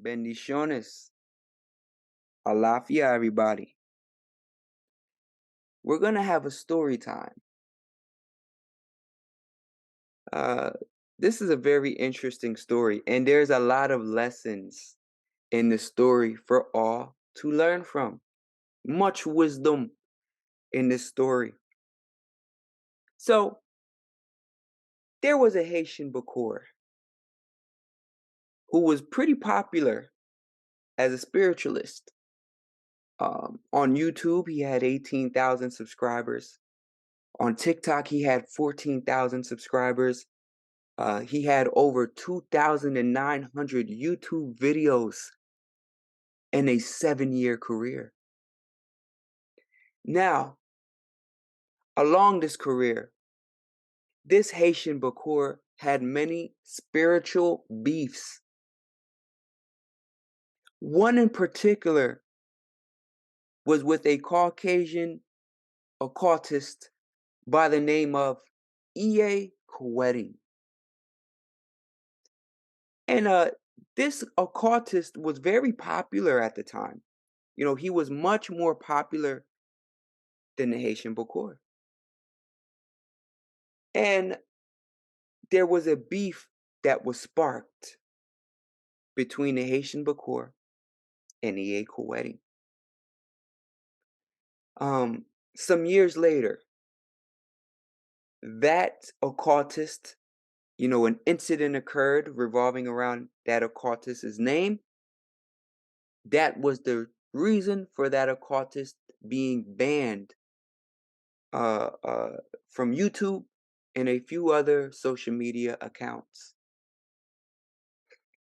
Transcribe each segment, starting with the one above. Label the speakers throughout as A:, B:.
A: Bendiciones. Alafia, everybody. We're going to have a story time. Uh, this is a very interesting story, and there's a lot of lessons in the story for all to learn from. Much wisdom in this story. So, there was a Haitian Bokor who was pretty popular as a spiritualist. On YouTube, he had 18,000 subscribers. On TikTok, he had 14,000 subscribers. He had over 2,900 YouTube videos in a 7-year career. Now, along this career, this Haitian Bokor had many spiritual beefs. One in particular was with a Caucasian occultist by the name of E.A. Cowedding. And this occultist was very popular at the time. You know, he was much more popular than the Haitian Bokor. And there was a beef that was sparked between the Haitian Bokor and the Eco wedding. Some years later, that occultist, an incident occurred revolving around that occultist's name. That was the reason for that occultist being banned uh, uh, from YouTube and a few other social media accounts.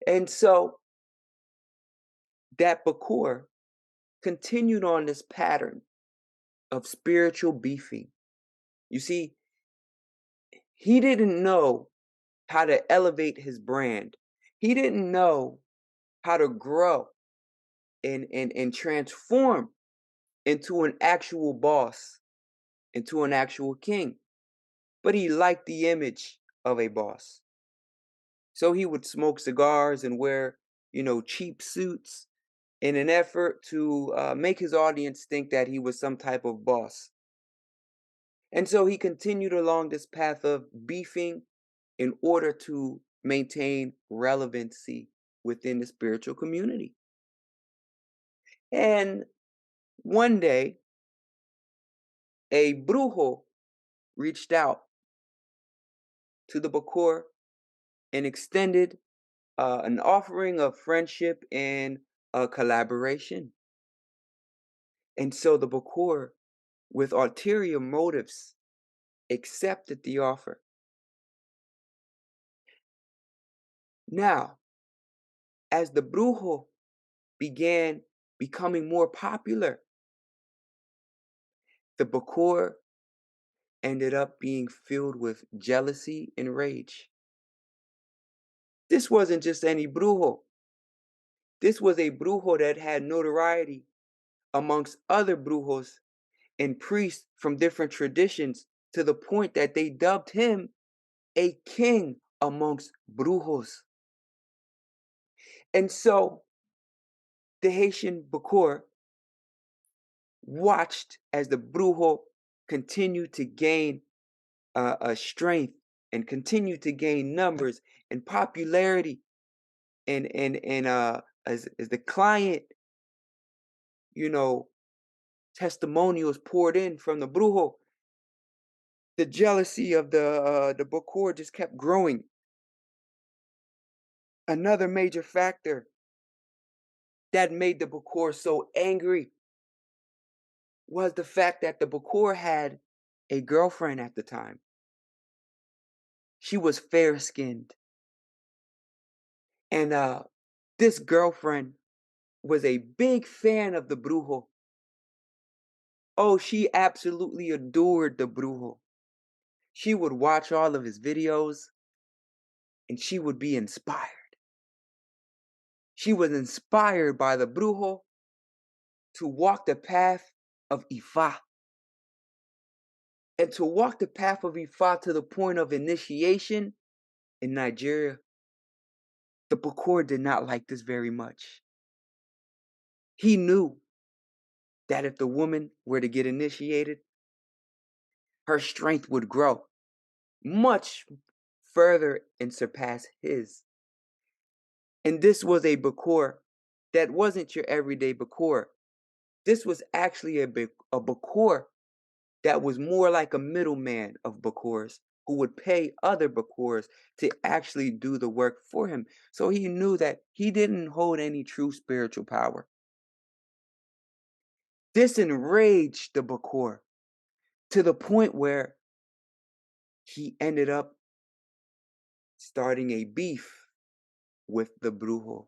A: And so that Bokor continued on this pattern of spiritual beefing. You see, he didn't know how to elevate his brand. He didn't know how to grow and transform into an actual boss, into an actual king. But he liked the image of a boss. So he would smoke cigars and wear, cheap suits in an effort to make his audience think that he was some type of boss. And so he continued along this path of beefing in order to maintain relevancy within the spiritual community. And one day, a brujo reached out to the Bokor and extended an offering of friendship and collaboration. And so the Bokor, with ulterior motives, accepted the offer. Now, as the brujo began becoming more popular, the Bokor ended up being filled with jealousy and rage. This wasn't just any brujo. This was a brujo that had notoriety amongst other brujos and priests from different traditions to the point that they dubbed him a king amongst brujos. And so the Haitian Bokor watched as the brujo continued to gain strength and continued to gain numbers and popularity, and as the client, testimonials poured in from the brujo, the jealousy of the Bokor just kept growing. Another major factor that made the Bokor so angry was the fact that the Bokor had a girlfriend at the time. She was fair-skinned. And this girlfriend was a big fan of the brujo. Oh, she absolutely adored the brujo. She would watch all of his videos and she would be inspired. She was inspired by the brujo to walk the path of Ifa. And to walk the path of Ifa to the point of initiation in Nigeria. The Bokor did not like this very much. He knew that if the woman were to get initiated, her strength would grow much further and surpass his. And this was a Bokor that wasn't your everyday Bokor. This was actually a Bokor that was more like a middleman of Bokors who would pay other Bokors to actually do the work for him. So he knew that he didn't hold any true spiritual power. This enraged the Bokor to the point where he ended up starting a beef with the Brujo.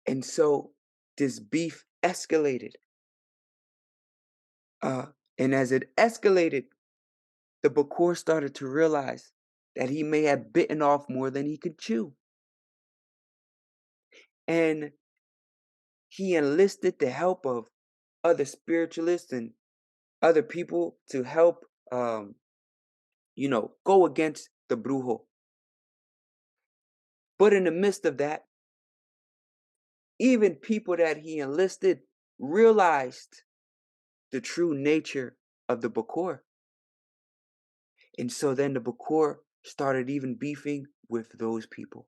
A: And so this beef escalated. And as it escalated, the Bokor started to realize that he may have bitten off more than he could chew. And he enlisted the help of other spiritualists and other people to help, go against the Brujo. But in the midst of that, even people that he enlisted realized the true nature of the Bokor. And so then the Bokor started even beefing with those people.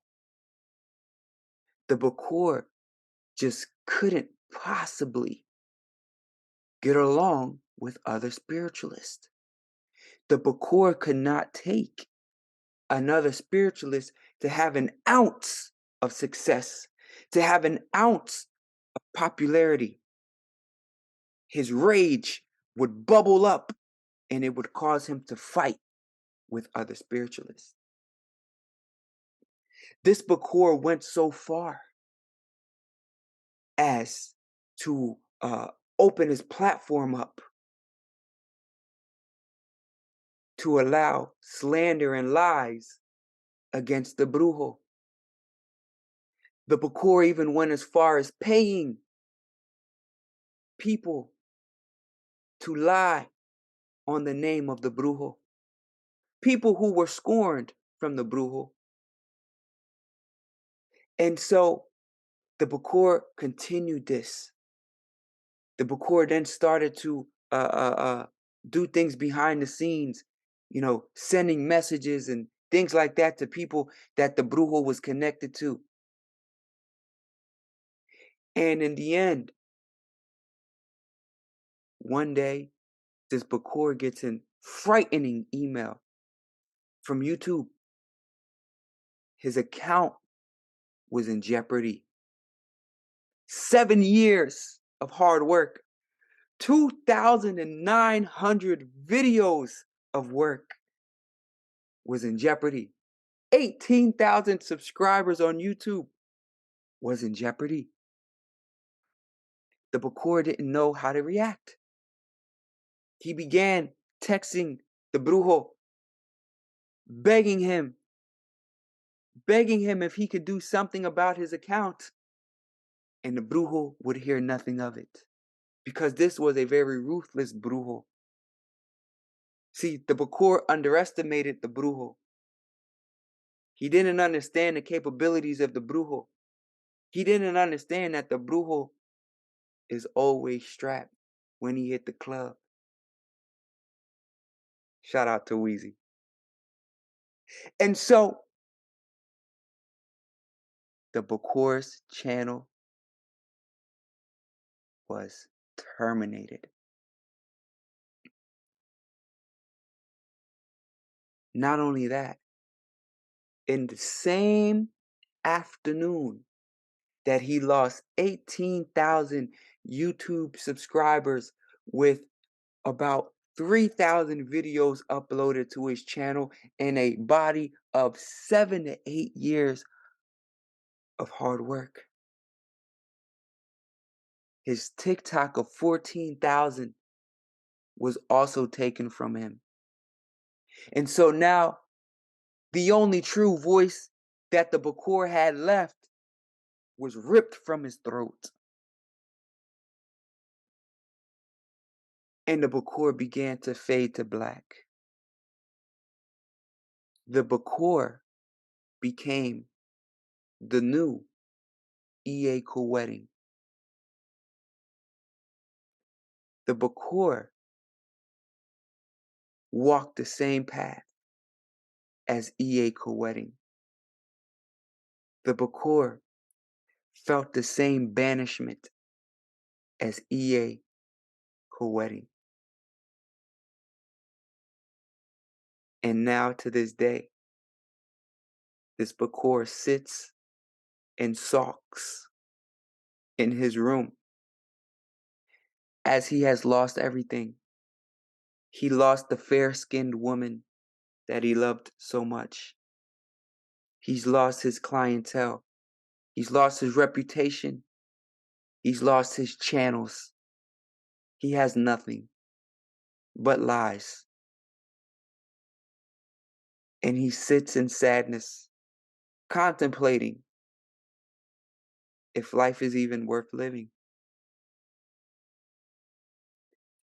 A: The Bokor just couldn't possibly get along with other spiritualists. The Bokor could not take another spiritualist to have an ounce of success, to have an ounce of popularity. His rage would bubble up and it would cause him to fight with other spiritualists. This Bokor went so far as to open his platform up to allow slander and lies against the Brujo. The Bokor even went as far as paying people to lie on the name of the Brujo. People who were scorned from the Brujo. And so the Bokor continued this. The Bokor then started to do things behind the scenes, sending messages and things like that to people that the Brujo was connected to. And in the end, one day, this Bokor gets a frightening email from YouTube. His account was in jeopardy. 7 years of hard work, 2,900 videos of work was in jeopardy. 18,000 subscribers on YouTube was in jeopardy. The Bokor didn't know how to react. He began texting the Brujo, begging him if he could do something about his account. And the Brujo would hear nothing of it because this was a very ruthless Brujo. See, the Bokor underestimated the Brujo. He didn't understand the capabilities of the Brujo. He didn't understand that the Brujo is always strapped when he hit the club. Shout out to Weezy. And so the Bokor's channel was terminated. Not only that, in the same afternoon that he lost 18,000 YouTube subscribers with about 3,000 videos uploaded to his channel and a body of 7 to 8 years of hard work. His TikTok of 14,000 was also taken from him. And so now the only true voice that the Bokor had left was ripped from his throat. And the Bokor began to fade to black. The Bokor became the new EA co-wedding. The Bokor walked the same path as EA co-wedding. The Bokor felt the same banishment as EA co-wedding. And now to this day, this Bokor sits and sulks in his room as he has lost everything. He lost the fair-skinned woman that he loved so much. He's lost his clientele. He's lost his reputation. He's lost his channels. He has nothing but lies. And he sits in sadness, contemplating if life is even worth living.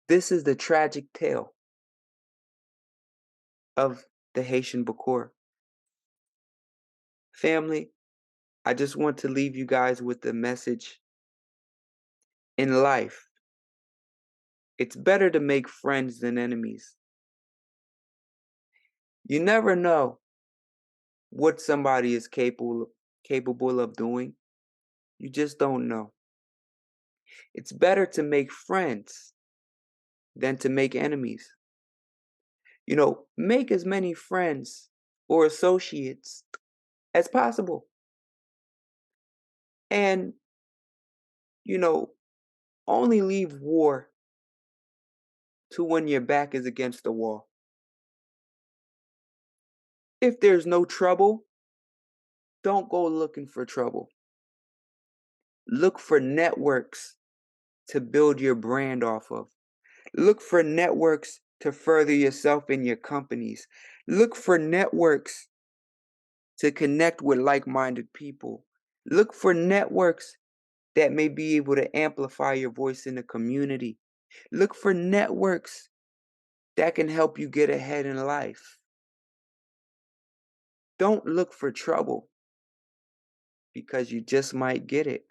A: This is the tragic tale of the Haitian Bokor. Family, I just want to leave you guys with the message. In life, it's better to make friends than enemies. You never know what somebody is capable of doing. You just don't know. It's better to make friends than to make enemies. Make as many friends or associates as possible. And, you know, only leave war to when your back is against the wall. If there's no trouble, don't go looking for trouble. Look for networks to build your brand off of. Look for networks to further yourself in your companies. Look for networks to connect with like-minded people. Look for networks that may be able to amplify your voice in the community. Look for networks that can help you get ahead in life. Don't look for trouble because you just might get it.